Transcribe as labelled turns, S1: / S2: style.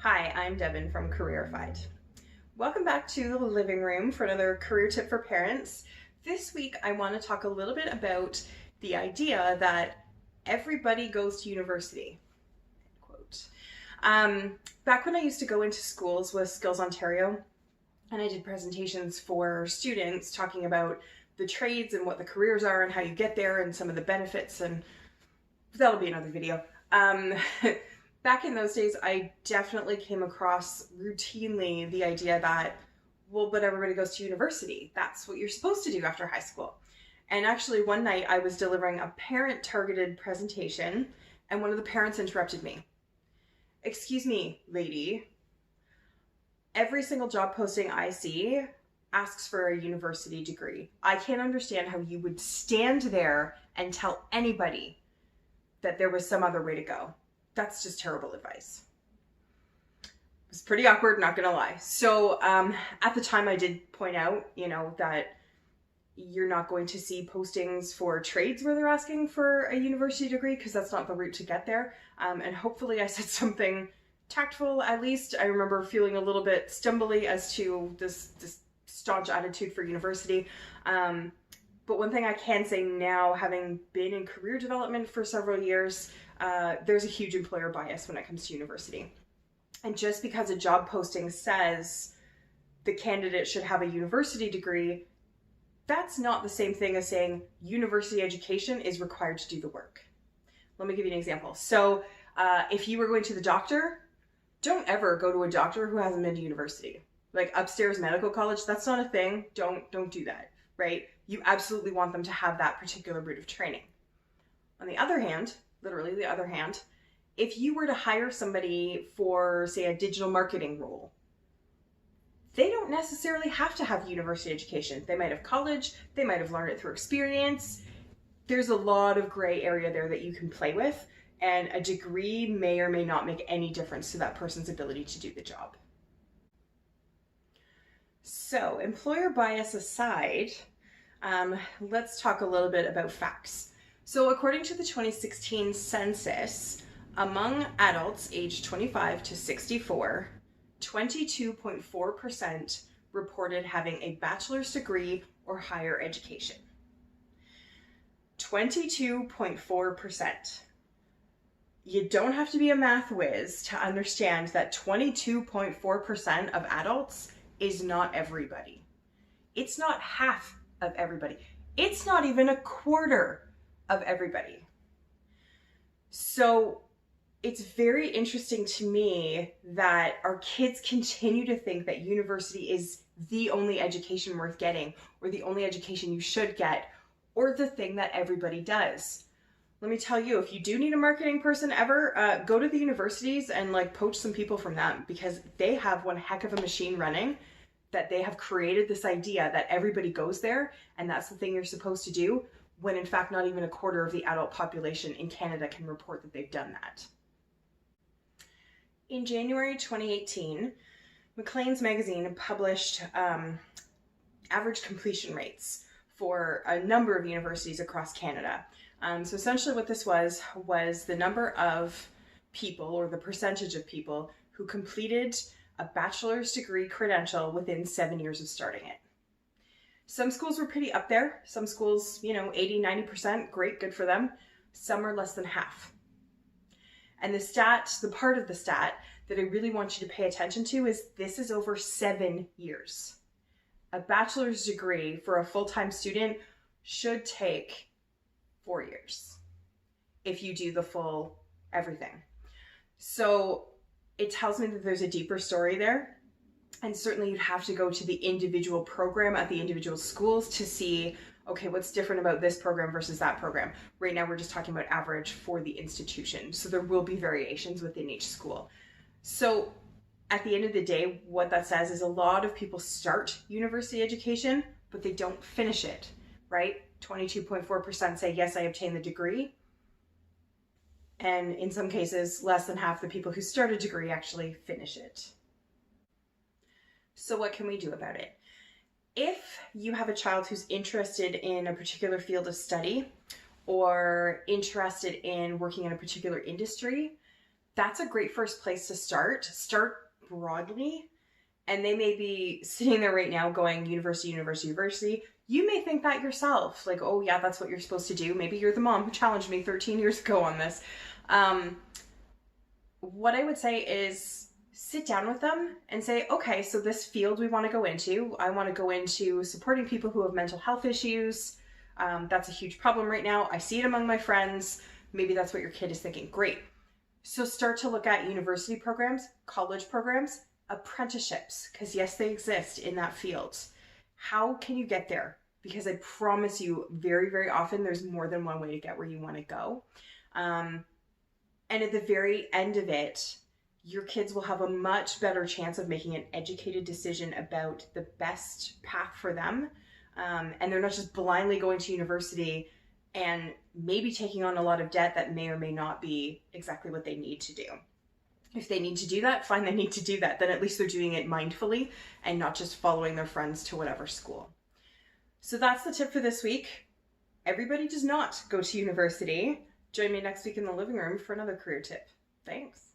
S1: Hi, I'm Devin from Careerified. Welcome back to the living room for another career tip for parents. This week, I want to talk a little bit about the idea that everybody goes to university. Quote. Back when I used to go into schools with Skills Ontario, and I did presentations for students talking about the trades and what the careers are and how you get there and some of the benefits, and that'll be another video. Um, Back in those days, I definitely came across routinely the idea that, well, but everybody goes to university. That's what you're supposed to do after high school. And actually, one night I was delivering a parent targeted presentation, and one of the parents interrupted me. Excuse me, lady. Every single job posting I see asks for a university degree. I can't understand how you would stand there and tell anybody that there was some other way to go. That's just terrible advice. It was pretty awkward, not gonna lie. So at the time I did point out, that you're not going to see postings for trades where they're asking for a university degree because that's not the route to get there. And hopefully I said something tactful, at least. I remember feeling a little bit stumbly as to this staunch attitude for university. But one thing I can say now, having been in career development for several years, there's a huge employer bias when it comes to university. And just because a job posting says the candidate should have a university degree, that's not the same thing as saying university education is required to do the work. Let me give you an example. So if you were going to the doctor, don't ever go to a doctor who hasn't been to university. Like upstairs medical college, that's not a thing. Don't do that, right? You absolutely want them to have that particular route of training. On the other hand, literally the other hand, if you were to hire somebody for, say, a digital marketing role, they don't necessarily have to have university education. They might have college, they might have learned it through experience. There's a lot of gray area there that you can play with, and a degree may or may not make any difference to that person's ability to do the job. So, employer bias aside, let's talk a little bit about facts. So according to the 2016 census, among adults aged 25 to 64, 22.4% reported having a bachelor's degree or higher education. 22.4%. You don't have to be a math whiz to understand that 22.4% of adults is not everybody. It's not half of everybody. It's not even a quarter of everybody. So it's very interesting to me that our kids continue to think that university is the only education worth getting, or the only education you should get, or the thing that everybody does. Let me tell you, if you do need a marketing person ever, go to the universities and poach some people from them, because they have one heck of a machine running, that they have created this idea that everybody goes there and that's the thing you're supposed to do, when in fact not even a quarter of the adult population in Canada can report that they've done that. In January 2018, Maclean's magazine published average completion rates for a number of universities across Canada. So essentially what this was the number of people, or the percentage of people, who completed a bachelor's degree credential within 7 years of starting it. Some schools were pretty up there. Some schools, 80, 90%, great, good for them. Some are less than half. And the part of the stat that I really want you to pay attention to is this is over 7 years. A bachelor's degree for a full-time student should take 4 years if you do the full everything. So it tells me that there's a deeper story there. And certainly you'd have to go to the individual program at the individual schools to see, okay, what's different about this program versus that program. Right now we're just talking about average for the institution. So there will be variations within each school. So at the end of the day, what that says is a lot of people start university education, but they don't finish it, right? 22.4% say, yes, I obtained the degree. And in some cases, less than half the people who start a degree actually finish it. So what can we do about it? If you have a child who's interested in a particular field of study or interested in working in a particular industry, that's a great first place to start. Start broadly. And they may be sitting there right now going university, university, university. You may think that yourself, like, oh yeah, that's what you're supposed to do. Maybe you're the mom who challenged me 13 years ago on this. What I would say is sit down with them and say, okay, so this field we want to go into, I want to go into supporting people who have mental health issues. That's a huge problem right now. I see it among my friends. Maybe that's what your kid is thinking. Great. So start to look at university programs, college programs, apprenticeships, because yes, they exist in that field. How can you get there? Because I promise you, very, very often there's more than one way to get where you want to go. And at the very end of it, your kids will have a much better chance of making an educated decision about the best path for them. And they're not just blindly going to university and maybe taking on a lot of debt that may or may not be exactly what they need to do. If they need to do that, fine, they need to do that. Then at least they're doing it mindfully and not just following their friends to whatever school. So that's the tip for this week. Everybody does not go to university. Join me next week in the living room for another career tip. Thanks.